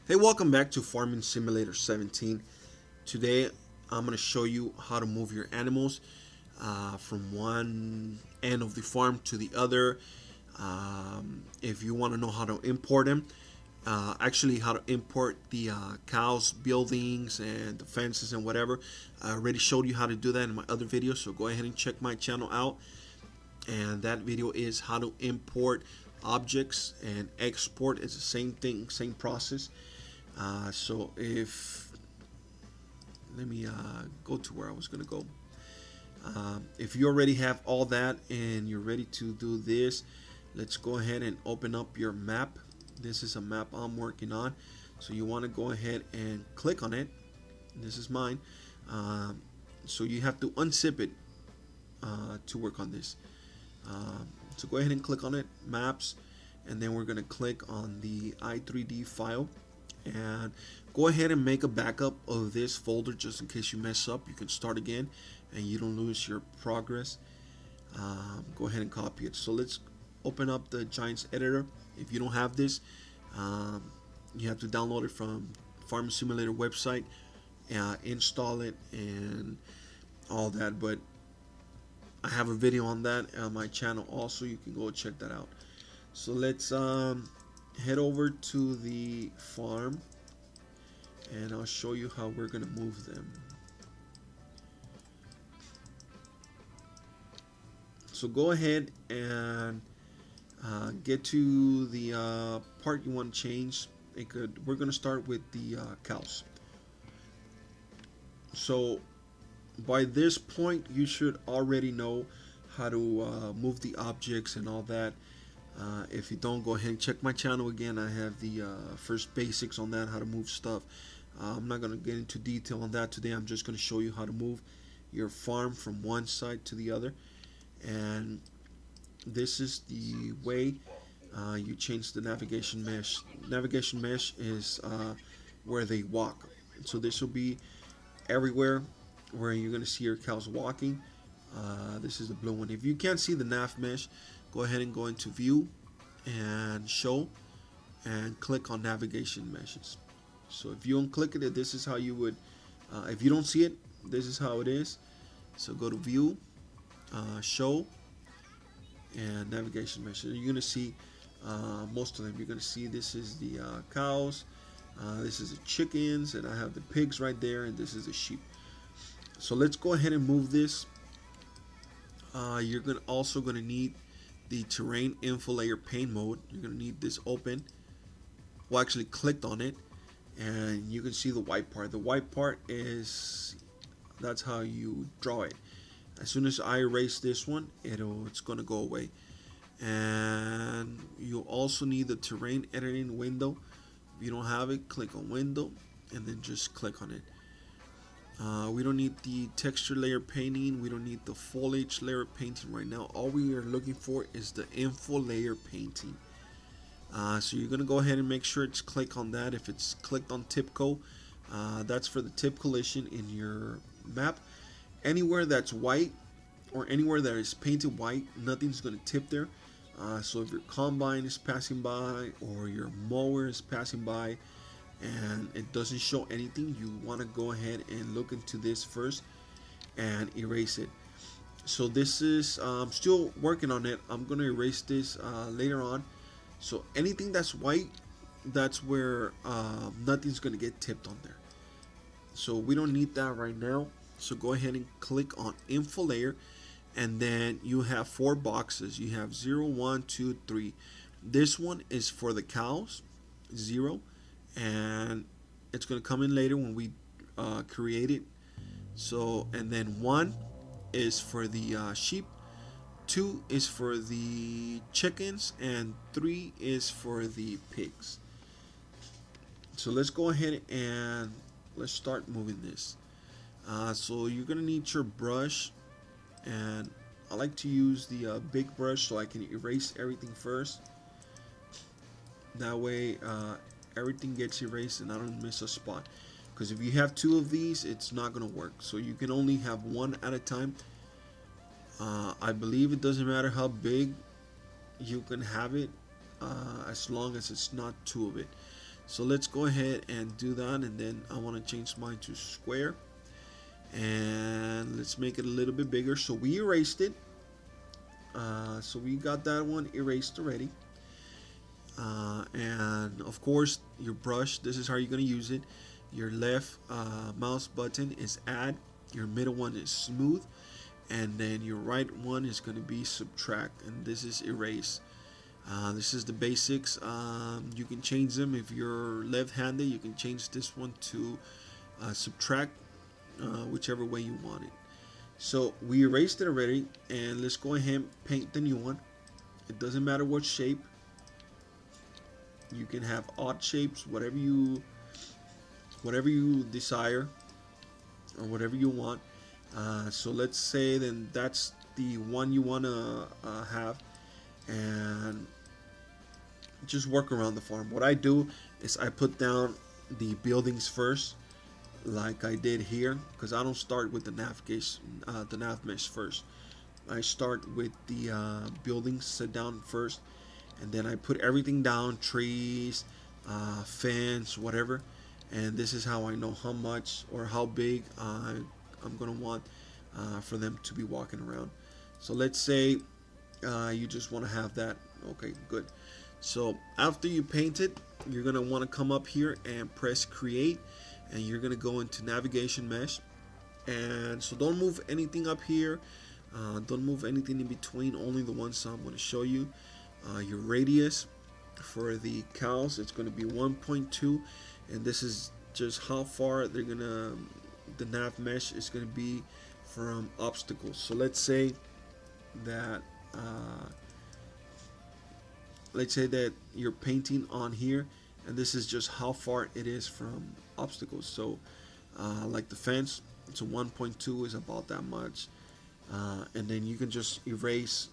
Hey, welcome back to Farming Simulator 17. Today I'm going to show you how to move your animals from one end of the farm to the other. If you want to know how to import them, actually how to import the cows, buildings, and the fences and whatever. I already showed you how to do that in my other video, so go ahead and check my channel out. And that video is how to import objects and export. It's the same thing, same process. So if let me go to where I was gonna go. If you already have all that and you're ready to do this, let's go ahead and open up your map. This is a map I'm working on, so you want to go ahead and click on it. This is mine. So you have to unzip it to work on this. So go ahead and click on it, maps, and then we're gonna click on the i3D file and go ahead and make a backup of this folder just in case you mess up. You can start again and you don't lose your progress. Go ahead and copy it. So let's open up the Giants editor. If you don't have this, you have to download it from Farming Simulator website, install it and all that, but I have a video on that on my channel also. You can go check that out. So let's head over to the farm and I'll show you how we're gonna move them. So go ahead and get to the part you want to change. We're gonna start with the cows. So by this point you should already know how to move the objects and all that. If you don't, go ahead and check my channel again. I have the first basics on that, how to move stuff. I'm not going to get into detail on that today. I'm just going to show you how to move your farm from one side to the other. And this is the way you change the navigation mesh. Navigation mesh is where they walk. So this will be everywhere where you're going to see your cows walking. This is the blue one. If you can't see the nav mesh, go ahead and go into view and show and click on navigation meshes. So if you don't click it, this is how you would, if you don't see it, this is how it is. So go to view, show, and navigation meshes. You're going to see most of them. You're going to see this is the cows, this is the chickens, and I have the pigs right there, and this is the sheep. So let's go ahead and move this. You're also going to need the terrain info layer pane mode. You're going to need this open. Well, actually clicked on it and you can see the white part. The white part is, that's how you draw it. As soon as I erase this one, it's going to go away. And you also need the terrain editing window. If you don't have it, click on window and then just click on it. We don't need the texture layer painting. We don't need the foliage layer painting right now. All we are looking for is the info layer painting. So you're going to go ahead and make sure it's click on that. If it's clicked on TIPCO, that's for the tip collision in your map. Anywhere that's white or anywhere that is painted white, nothing's going to tip there. So if your combine is passing by or your mower is passing by and it doesn't show anything, you want to go ahead and look into this first and erase it. So this is still working on it. I'm going to erase this later on. So anything that's white, that's where nothing's going to get tipped on there. So we don't need that right now. So go ahead and click on info layer and then you have 4 boxes. You have 0, 1, 2, 3. This one is for the cows, 0, and it's going to come in later when we create it. So, and then 1 is for the sheep, 2 is for the chickens, and 3 is for the pigs. So let's go ahead and let's start moving this. So you're going to need your brush, and I like to use the big brush so I can erase everything first. That way everything gets erased and I don't miss a spot. Because if you have 2 of these, it's not going to work. So you can only have 1 at a time. I believe it doesn't matter how big you can have it as long as it's not 2 of it. So let's go ahead and do that, and then I want to change mine to square, and let's make it a little bit bigger. So we erased it. So we got that one erased already. And of course your brush, this is how you're going to use it. Your left mouse button is add, your middle one is smooth, and then your right one is going to be subtract, and this is erase. This is the basics. You can change them. If you're left-handed, you can change this one to subtract, whichever way you want it. So we erased it already, and let's go ahead and paint the new one. It doesn't matter what shape. You can have odd shapes, whatever you desire or whatever you want. So let's say then that's the one you want to have, and just work around the farm. What I do is I put down the buildings first, like I did here, because I don't start with the navigation, the nav mesh first. I start with the buildings set down first, and then I put everything down, trees, fence, whatever, and this is how I know how much or how big I'm gonna want for them to be walking around. So let's say you just want to have that. Okay, good. So after you paint it, you're gonna want to come up here and press create, and you're gonna go into navigation mesh. And so don't move anything up here, don't move anything in between, only the ones I'm going to show you. Your radius for the cows, it's going to be 1.2, and this is just how far they're gonna, the nav mesh is going to be from obstacles. So let's say that you're painting on here, and this is just how far it is from obstacles. So like the fence, so 1.2 is about that much, and then you can just erase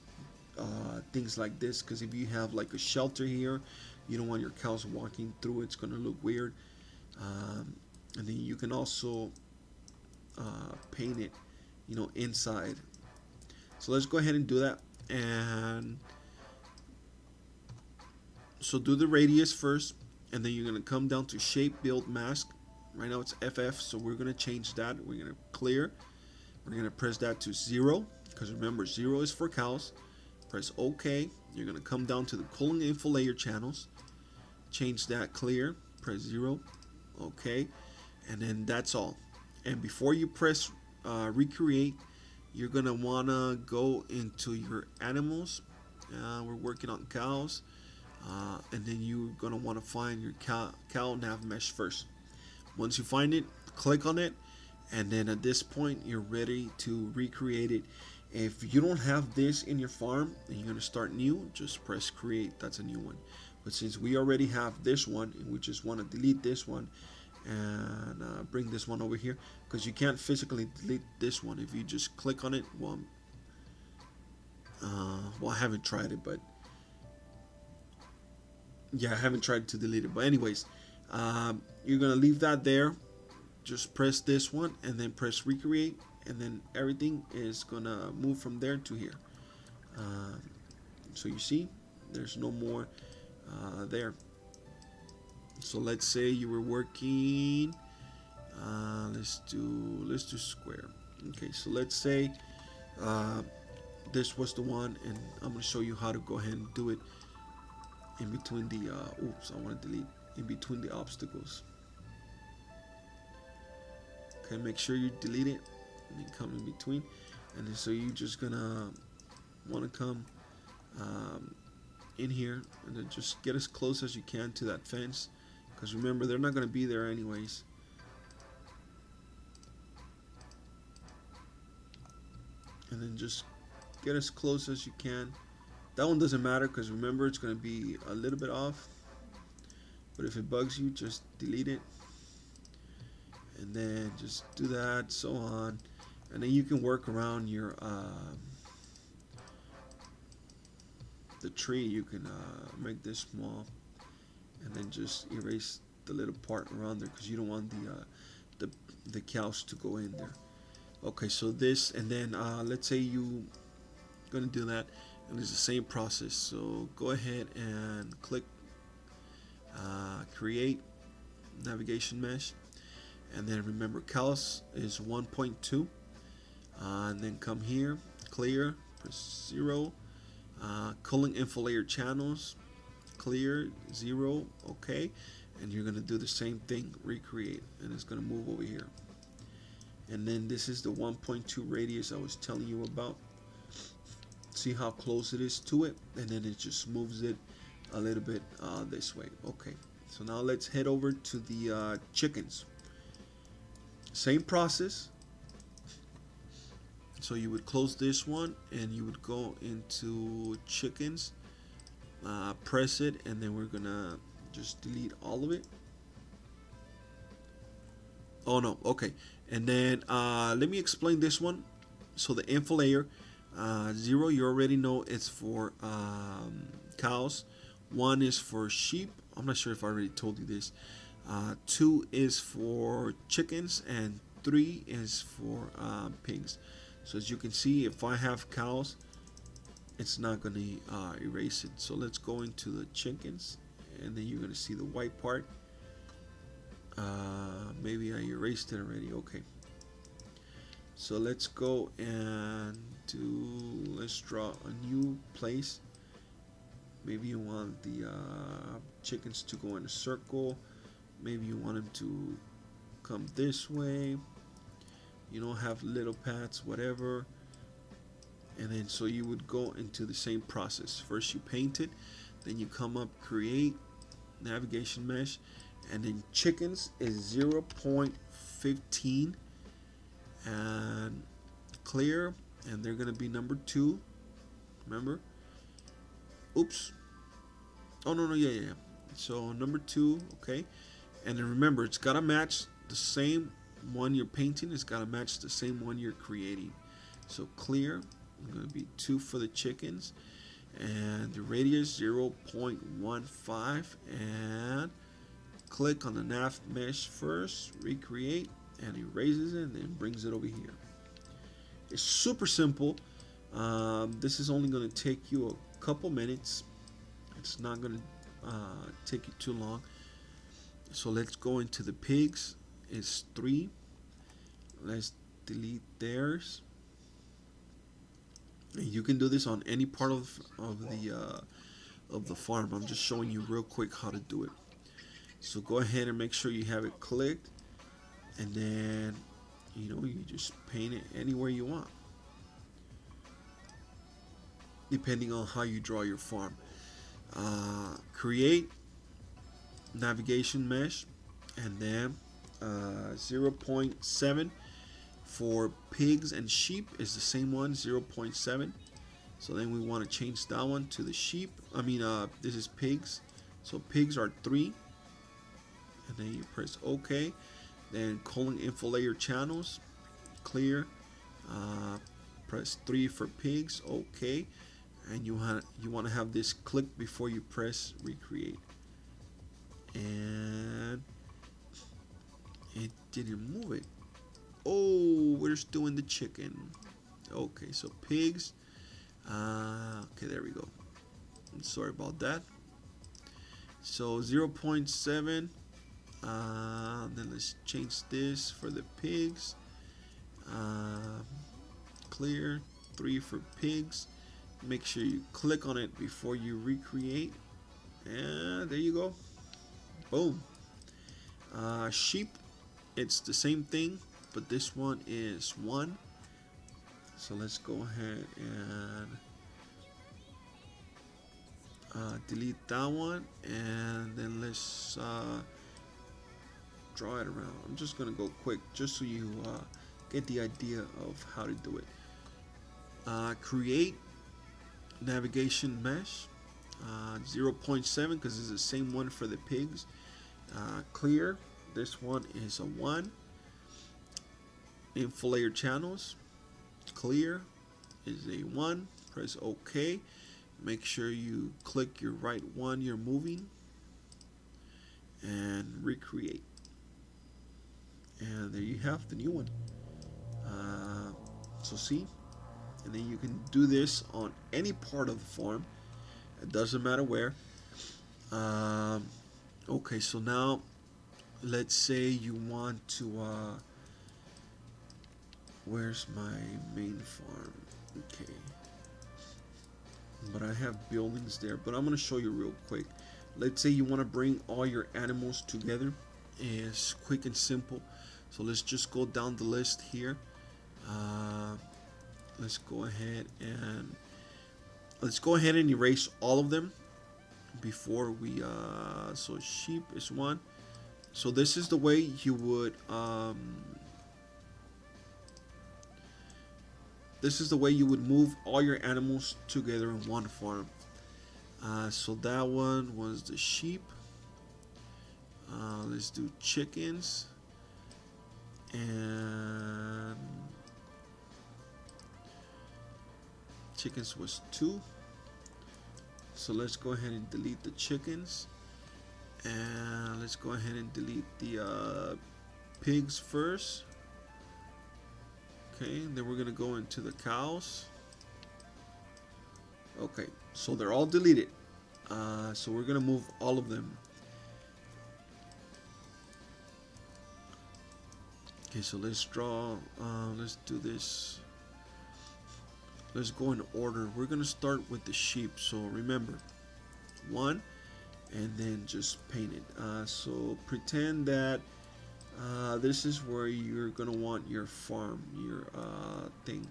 things like this, because if you have like a shelter here, you don't want your cows walking through, it's going to look weird. And then you can also paint it, inside. So let's go ahead and do that. And so do the radius first, and then you're going to come down to shape, build, mask. Right now it's FF, so we're going to change that. We're going to clear. We're going to press that to 0, because remember 0 is for cows. Press OK. You're going to come down to the cooling info layer channels, change that clear, press 0, OK, and then that's all. And before you press recreate, you're going to want to go into your animals. We're working on cows, and then you're going to want to find your cow nav mesh first. Once you find it, click on it, and then at this point you're ready to recreate it. If you don't have this in your farm and you're going to start new, just press create. That's a new one. But since we already have this one, and we just want to delete this one and bring this one over here, because you can't physically delete this one. If you just click on it, well, I haven't tried it, but yeah, I haven't tried to delete it. But anyways, you're going to leave that there. Just press this one and then press recreate, and then everything is gonna move from there to here. So you see there's no more there. So let's say you were working, let's do square. Okay, so let's say this was the one, and I'm gonna show you how to go ahead and do it in between the I want to delete in between the obstacles. Okay, make sure you delete it and then come in between. And then so you're just gonna want to come in here and then just get as close as you can to that fence, because remember they're not going to be there anyways. And then just get as close as you can. That one doesn't matter, because remember it's going to be a little bit off, but if it bugs you, just delete it. And then just do that, so on, and then you can work around your the tree. You can make this small, and then just erase the little part around there, because you don't want the cows to go in there. Okay, so this, and then let's say you gonna do that, and it's the same process. So go ahead and click create navigation mesh, and then remember callus is 1.2, and then come here, clear, press 0, culling info layer channels, clear, 0, okay, and you're going to do the same thing, recreate, and it's going to move over here. And then this is the 1.2 radius I was telling you about. See how close it is to it, and then it just moves it a little bit this way. Okay, so now let's head over to the chickens. Same process. So you would close this one and you would go into chickens, press it, and then we're gonna just delete all of it. Oh no, okay. And then let me explain this one. So the info layer, 0 you already know it's for cows, 1 is for sheep. I'm not sure if I already told you this. 2 is for chickens, and 3 is for pigs. So as you can see, if I have cows, it's not going to erase it. So let's go into the chickens, and then you're going to see the white part. Maybe I erased it already. Okay. So let's go and let's draw a new place. Maybe you want the chickens to go in a circle. Maybe you want them to come this way. You don't have little paths, whatever. And then so you would go into the same process. First you paint it, then you come up, create navigation mesh, and then chickens is 0.15 and clear, and they're gonna be number 2. Remember? Oops. Oh no, yeah. So number 2, okay. And then remember, it's gotta match the same one you're painting. It's gotta match the same one you're creating. So clear, gonna be 2 for the chickens, and the radius 0.15, and click on the nav mesh first, recreate, and erases it, and then brings it over here. It's super simple. This is only going to take you a couple minutes. It's not going to take you too long. So let's go into the pigs. It's 3. Let's delete theirs. And you can do this on any part of the farm. I'm just showing you real quick how to do it. So go ahead and make sure you have it clicked, and then you just paint it anywhere you want, depending on how you draw your farm. Create navigation mesh, and then 0.7 for pigs and sheep is the same one, 0.7. So then we want to change that one to the sheep. This is pigs, so pigs are 3, and then you press OK. Then culling info layer channels, clear, press 3 for pigs, OK, and you want to have this click before you press recreate, and it didn't move it. Oh, we're just doing the chicken. Okay, so pigs. Okay, there we go. I'm sorry about that. So 0.7. Then let's change this for the pigs. Clear, 3 for pigs. Make sure you click on it before you recreate. And there you go. Boom. Sheep, it's the same thing, but this one is 1. So let's go ahead and delete that one, and then let's draw it around. I'm just gonna go quick just so you get the idea of how to do it. Create navigation mesh, 0.7, because it's the same one for the pigs. Clear, this one is a 1. Info layer channels, clear is a 1. Press OK. Make sure you click your right one you're moving and recreate. And there you have the new one. So see, and then you can do this on any part of the farm. It doesn't matter where. Okay, so now let's say you want to where's my main farm? Okay, but I have buildings there, but I'm gonna show you real quick. Let's say you want to bring all your animals together. It's quick and simple. So let's just go down the list here. uh, let's go ahead and erase all of them before we so sheep is one. So this is the way you would move all your animals together in one farm. So that one was the sheep. Let's do chickens, and chickens was two. So let's go ahead and delete the chickens, and let's go ahead and delete the pigs first. Okay, then we're gonna go into the cows. Okay, so they're all deleted. So we're gonna move all of them. Okay, so let's draw. Let's do this. Let's go in order. We're gonna start with the sheep. So remember, one, and then just paint it. So pretend that this is where you're gonna want your farm, your thing.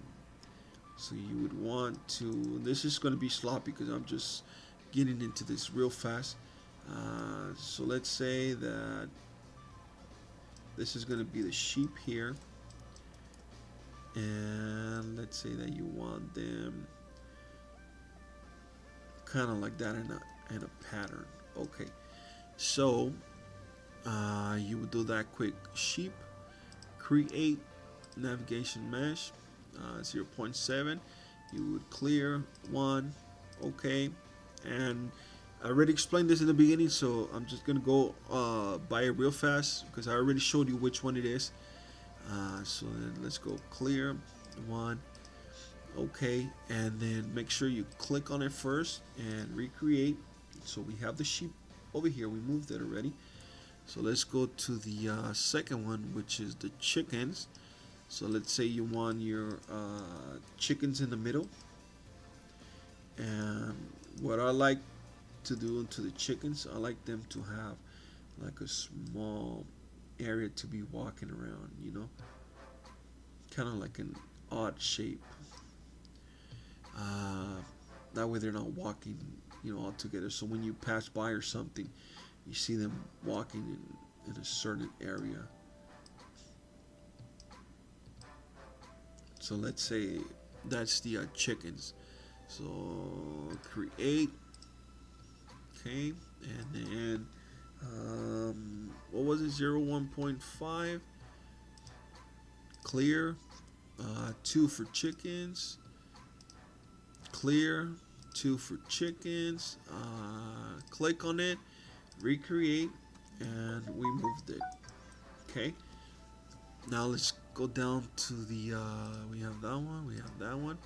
So you would want to. This is gonna be sloppy because I'm just getting into this real fast. So let's say that this is gonna be the sheep here, and let's say that you want them kind of like that in a pattern. Okay, so you would do that quick. Sheep, create navigation mesh, 0.7. You would clear one. Okay, and I already explained this in the beginning, so I'm just gonna go by it real fast because I already showed you which one it is. So then let's go clear one. Okay, and then make sure you click on it first and recreate. So we have the sheep over here. We moved it already. So let's go to the second one, which is the chickens. So let's say you want your chickens in the middle. And what I like to do to the chickens, I like them to have like a small area to be walking around, kind of like an odd shape. Uh, that way they're not walking, all together. So when you pass by or something, you see them walking in a certain area. So let's say that's the chickens. So create, okay, and then what was it? 1.5. Clear. 2 for chickens. Clear. 2 for chickens. Click on it. Recreate, and we moved it. Okay. Now let's go down to the. We have that one. We have that one.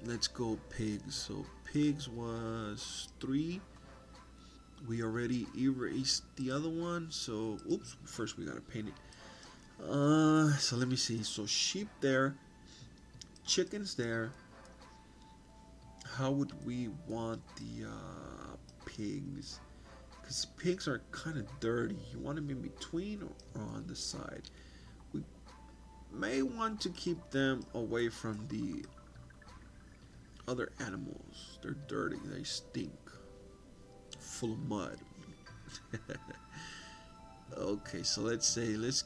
Let's go pigs. So pigs was 3. We already erased the other one. So oops. First we gotta paint it. So let me see. So sheep there, chickens there. How would we want the pigs? Because pigs are kind of dirty. You want them in between or on the side. We may want to keep them away from the other animals. They're dirty. They stink. Full of mud. Okay, so let's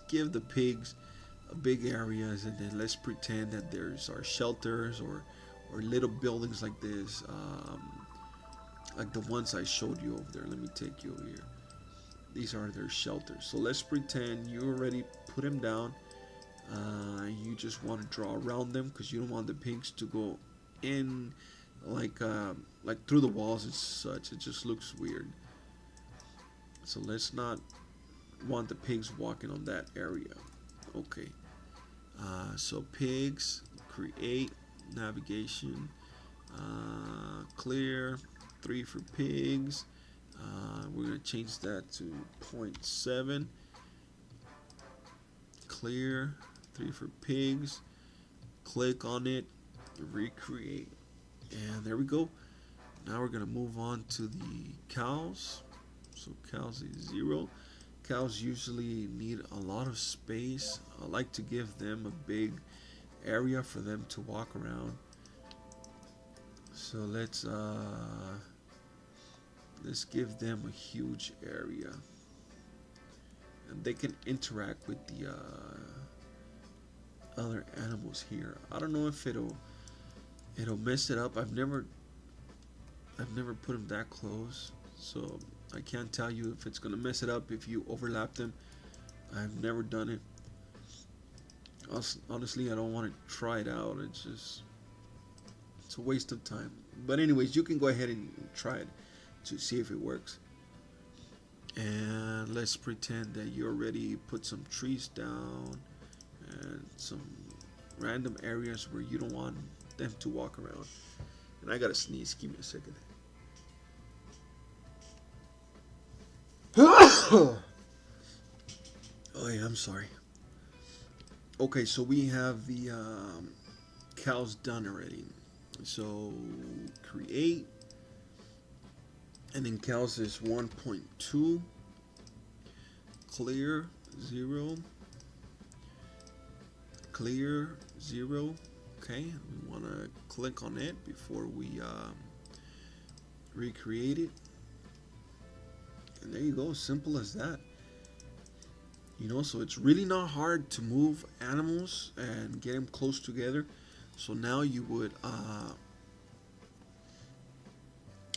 give the pigs a big areas, and then let's pretend that there's our shelters or little buildings like this, like the ones I showed you over there. Let me take you over here. These are their shelters. So let's pretend you already put them down. You just want to draw around them because you don't want the pigs to go in like through the walls and such. It just looks weird. So let's not want the pigs walking on that area. Okay. So pigs, create, navigation, clear, 3 for pigs, We're going to change that to zero point 0.7. Clear. 3 for pigs. Click on it. Recreate. And there we go. Now we're going to move on to the cows. So cows is 0. Cows usually need a lot of space. I like to give them a big area for them to walk around. So let's give them a huge area, and they can interact with the other animals here. I don't know if it'll mess it up. I've never put them that close, so I can't tell you if it's gonna mess it up if you overlap them. I've never done it. Honestly, I don't want to try it out. It's a waste of time. But anyways, you can go ahead and try it to see if it works. And let's pretend that you already put some trees down and some random areas where you don't want them to walk around. And I gotta sneeze. Give me a second. Oh yeah, I'm sorry. Okay, so we have the cows done already. So create, and then cows is 1.2. Clear 0. Clear 0. Okay, we want to click on it before we recreate it. And there you go, simple as that. You know, so it's really not hard to move animals and get them close together. So now you would,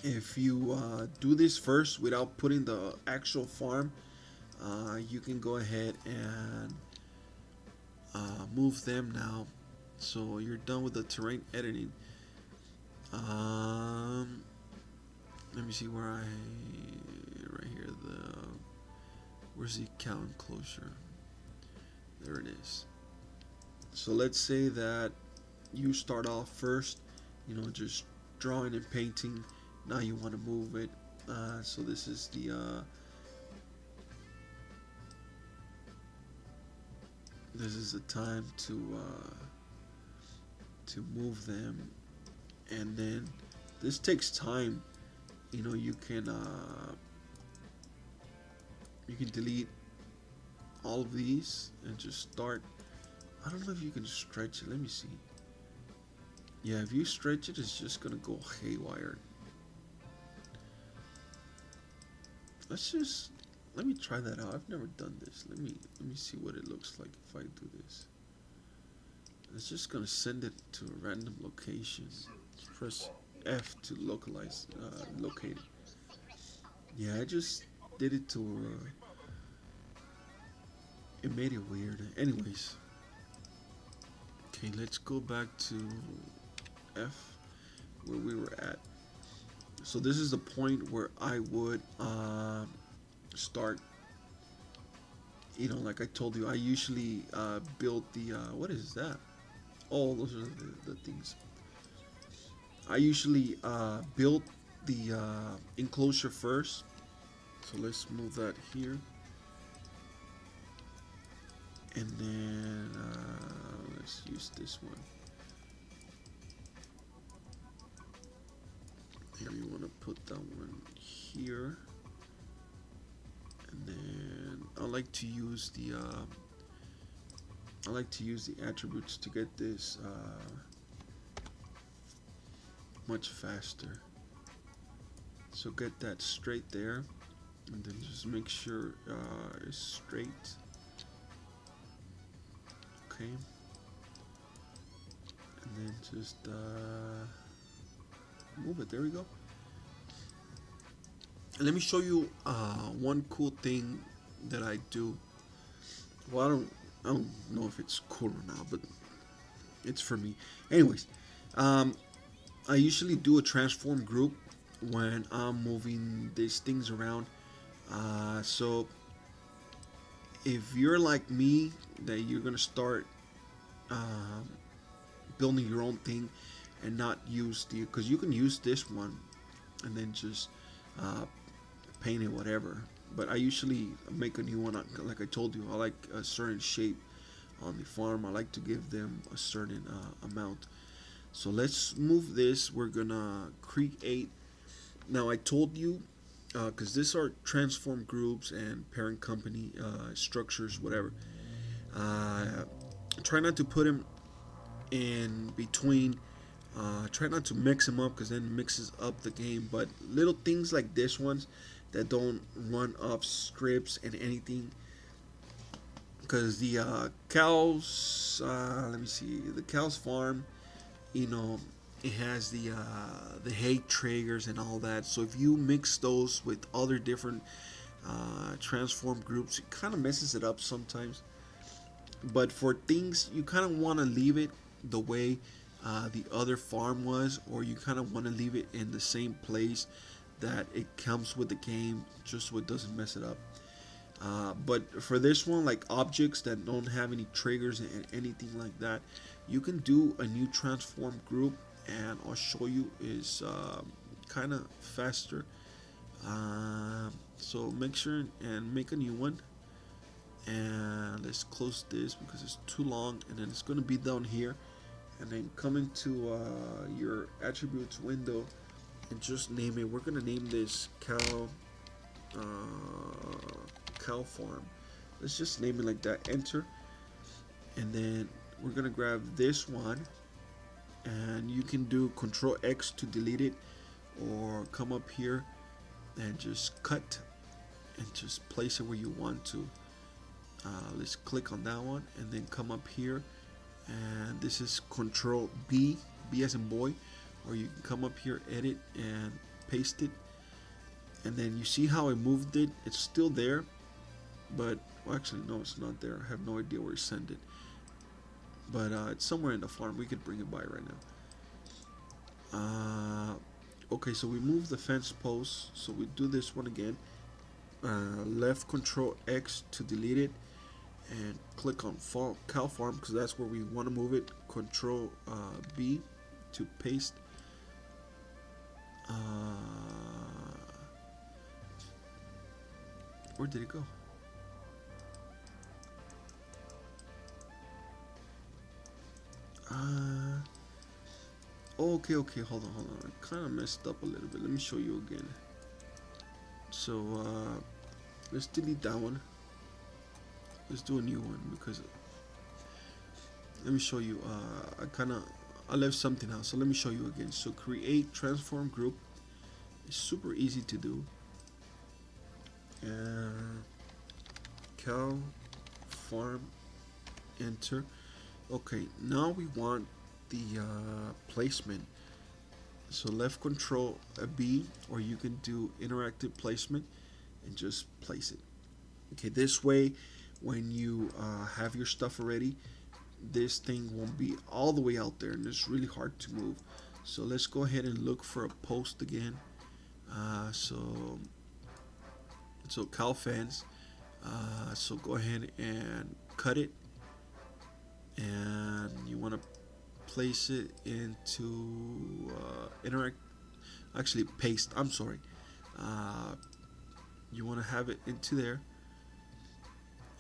if you do this first without putting the actual farm, you can go ahead and move them now. So you're done with the terrain editing. Let me see where right here, where's the cow enclosure? There it is. So let's say that you start off first, you know, just drawing and painting. Now you want to move it. So this is the time to move them, and then this takes time. You know, you can delete all of these and just start. I don't know if you can stretch it. Let me see. Yeah, if you stretch it, it's just gonna go haywire. Let me try that out. I've never done this. Let me see what it looks like if I do this. It's just gonna send it to a random location. Press F to localize, locate it. Yeah, I just did it to. It made it weird. Anyways, okay, let's go back to F, where we were at. So this is the point where I would start. You know, like I told you, I usually build the what is that? Oh, those are the things. I usually build the enclosure first. So let's move that here, and then let's use this one. Here you want to put that one here, and then I like to use the attributes to get this much faster. So get that straight there, and then just make sure it's straight. Okay, and then just move it. There we go. And let me show you one cool thing that I do. Well, I don't know if it's cool or not, but it's for me. Anyways, I usually do a transform group when I'm moving these things around. So if you're like me, that you're gonna start building your own thing and not use because you can use this one and then just paint it whatever. But I usually make a new one. Like I told you, I like a certain shape on the farm. I like to give them a certain amount. So let's move this. We're gonna create. Now I told you, because these are transform groups and parent company structures, whatever. Uh, Try not to put them in between. Try not to mix them up because then it mixes up the game. But little things like this ones that don't run off scripts and anything. Because the cows, let me see, the cows farm, you know, it has the hay triggers and all that. So if you mix those with other different transform groups, it kind of messes it up sometimes. But for things you kind of want to leave it the way the other farm was, or you kind of want to leave it in the same place that it comes with the game, just so it doesn't mess it up. But for this one, like objects that don't have any triggers and anything like that, you can do a new transform group, and I'll show you is kind of faster. So make sure and make a new one, and let's close this because it's too long, and then it's going to be down here, and then come into your attributes window and just name it. We're going to name this uh, cow farm. Let's just name it like that. Enter, and then we're gonna grab this one, and you can do Control X to delete it, or come up here and just cut and just place it where you want to. Let's click on that one and then come up here, and this is Control B, B as in boy, or you can come up here, edit, and paste it, and then you see how I moved it. It's still there, but well, actually no, it's not there. I have no idea where to send it, but it's somewhere in the farm. We could bring it by right now. Okay, so we move the fence post, so we do this one again. Left Control X to delete it, and click on cow farm because that's where we want to move it. Control B to paste. Where did it go? Okay, hold on. I kind of messed up a little bit. Let me show you again. So, let's delete that one. Let's do a new one because let me show you. I left something out, so let me show you again. So, create transform group. It's super easy to do. Cow farm, enter. Okay, now we want the placement. So left Control B, or you can do interactive placement and just place it. Okay, this way when you have your stuff already, this thing won't be all the way out there and it's really hard to move. So let's go ahead and look for a post again. So cow fence. So go ahead and cut it, and you want to place it into interact. Actually, paste. I'm sorry. You want to have it into there,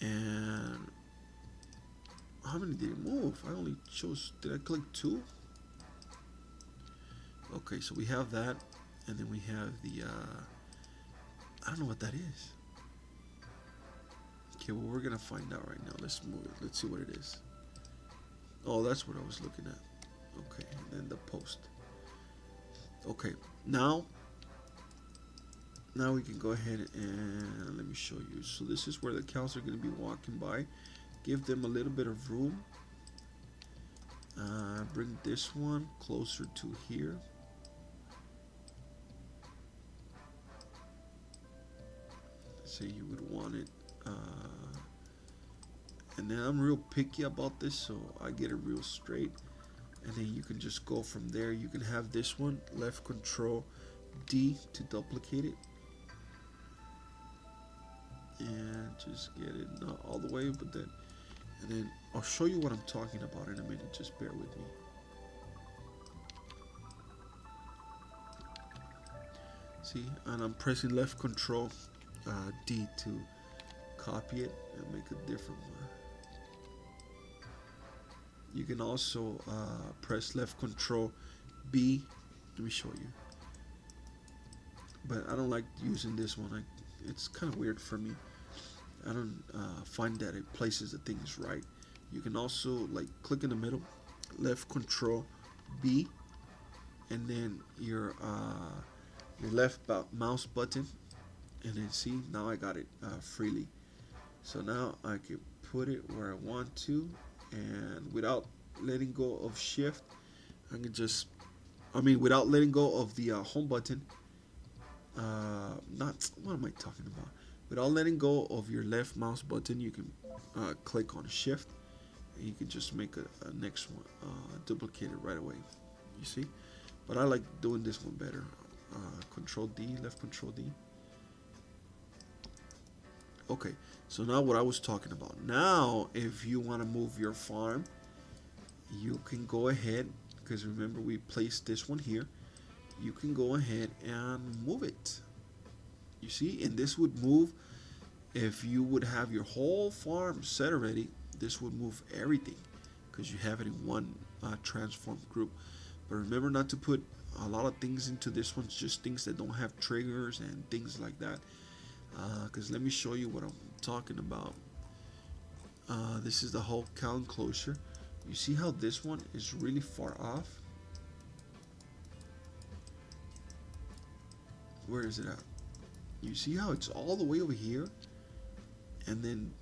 and how many did it move? I only chose. Did I click 2? Okay, so we have that, and then we have the. I don't know what that is. Okay, well we're gonna find out right now. Let's move it. Let's see what it is. Oh, that's what I was looking at. Okay, and then the post. Okay, now we can go ahead and let me show you. So this is where the cows are gonna be walking by. Give them a little bit of room. Bring this one closer to here. Say you would want it. And then I'm real picky about this, so I get it real straight, and then you can just go from there. You can have this one, left Control D to duplicate it, and just get it not all the way, but then, and then I'll show you what I'm talking about in a minute. Just bear with me. See, and I'm pressing left control D to copy it and make a different one. You can also press left control B. Let me show you. But I don't like using this one. It's kind of weird for me. I don't find that it places the things right. You can also like click in the middle, left control B, and then your left mouse button, and then see, now I got it freely. So now I can put it where I want to, and without letting go of shift, I can just, without letting go of the home button, not, what am I talking about? Without letting go of your left mouse button, you can click on shift, and you can just make a next one, duplicate it right away. You see? But I like doing this one better. Control D, left control D. Okay, so now what I was talking about. Now, if you want to move your farm, you can go ahead, because remember we placed this one here. You can go ahead and move it. You see, and this would move, if you would have your whole farm set already, this would move everything, because you have it in one transform group. But remember not to put a lot of things into this one, just things that don't have triggers and things like that. Because let me show you what I'm talking about. This is the whole cow enclosure. You see how this one is really far off? Where is it at? You see how it's all the way over here? And then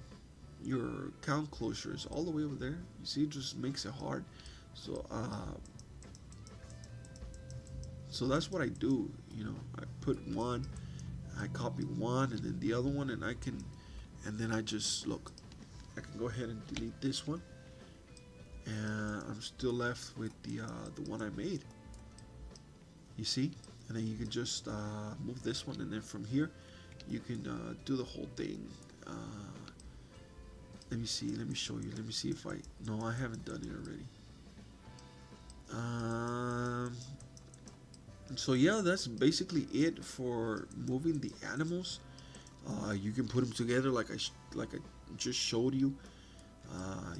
your cow enclosure is all the way over there. You see, it just makes it hard. So that's what I do. You know, I put one, I copy one, and then the other one, and then I just look. I can go ahead and delete this one, and I'm still left with the one I made. You see, and then you can just move this one, and then from here, you can do the whole thing. Let me see. Let me show you. Let me see if no, I haven't done it already. So yeah, that's basically it for moving the animals. You can put them together like I just showed you.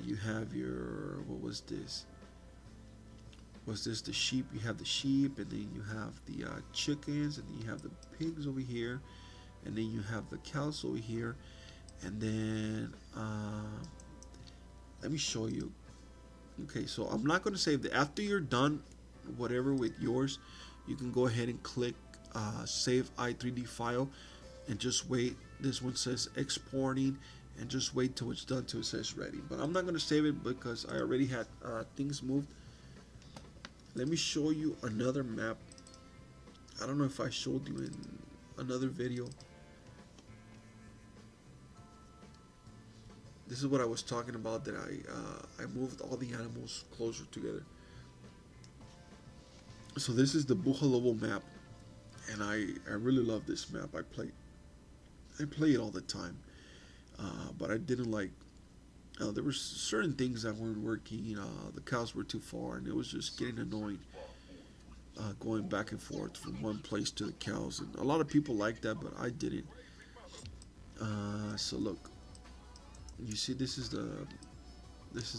You have your, what was this? Was this the sheep? You have the sheep, and then you have the chickens, and then you have the pigs over here, and then you have the cows over here, and then let me show you. Okay, so I'm not going to save that. After you're done whatever with yours, you can go ahead and click save i3D file, and just wait. This one says exporting, and just wait till it's done till it says ready. But I'm not going to save it because I already had things moved. Let me show you another map. I don't know if I showed you in another video. This is what I was talking about, that I moved all the animals closer together. So this is the Bujalobo map, and I really love this map. I play it all the time, but I didn't like. There were certain things that weren't working. The cows were too far, and it was just getting annoying. Going back and forth from one place to the cows, and a lot of people like that, but I didn't. So look, you see, this is the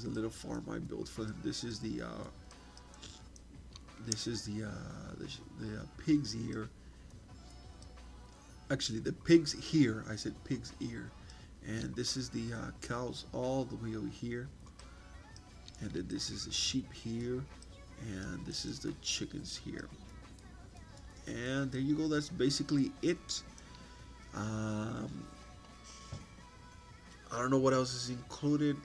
little farm I built for them. This is the pig's ear. Actually, the pig's here. I said pig's ear. And this is the cows all the way over here. And then this is the sheep here. And this is the chickens here. And there you go. That's basically it. I don't know what else is included.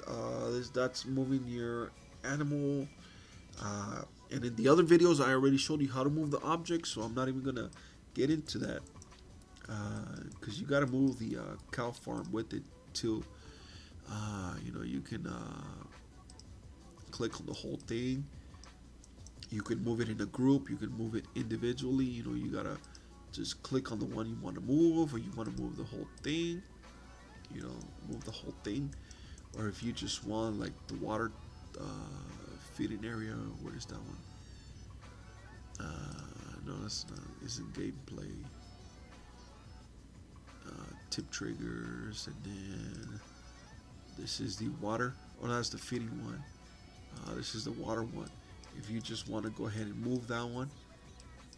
That's moving your animal. And in the other videos, I already showed you how to move the objects, so I'm not even gonna get into that, because you gotta move the cow farm with it too. You can click on the whole thing. You can move it in a group. You can move it individually. You gotta just click on the one you want to move, or you want to move the whole thing. Move the whole thing, or if you just want like the water feeding area. Where is that one? No, that's not. It's in gameplay. tip triggers, and then this is the water. Oh, that's the feeding one. This is the water one. If you just want to go ahead and move that one,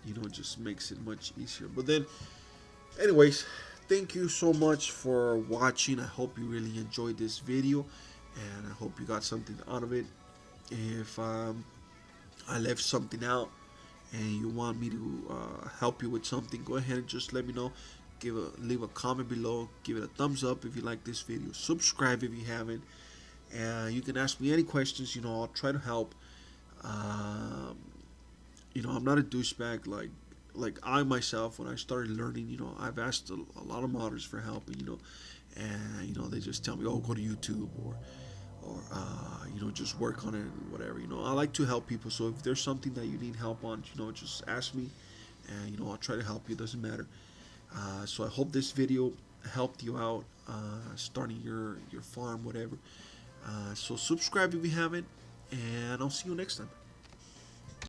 it just makes it much easier. But then, anyways, thank you so much for watching. I hope you really enjoyed this video, and I hope you got something out of it. If I left something out and you want me to help you with something, go ahead and just let me know. Leave a comment below. Give it a thumbs up if you like this video. Subscribe if you haven't. And you can ask me any questions. I'll try to help. I'm not a douchebag. Like I myself, when I started learning, I've asked a lot of modders for help, and they just tell me, oh, go to YouTube or just work on it, whatever. I like to help people. So if there's something that you need help on, just ask me, and I'll try to help you. It doesn't matter. So I hope this video helped you out, starting your farm, whatever. So subscribe if you haven't, and I'll see you next time.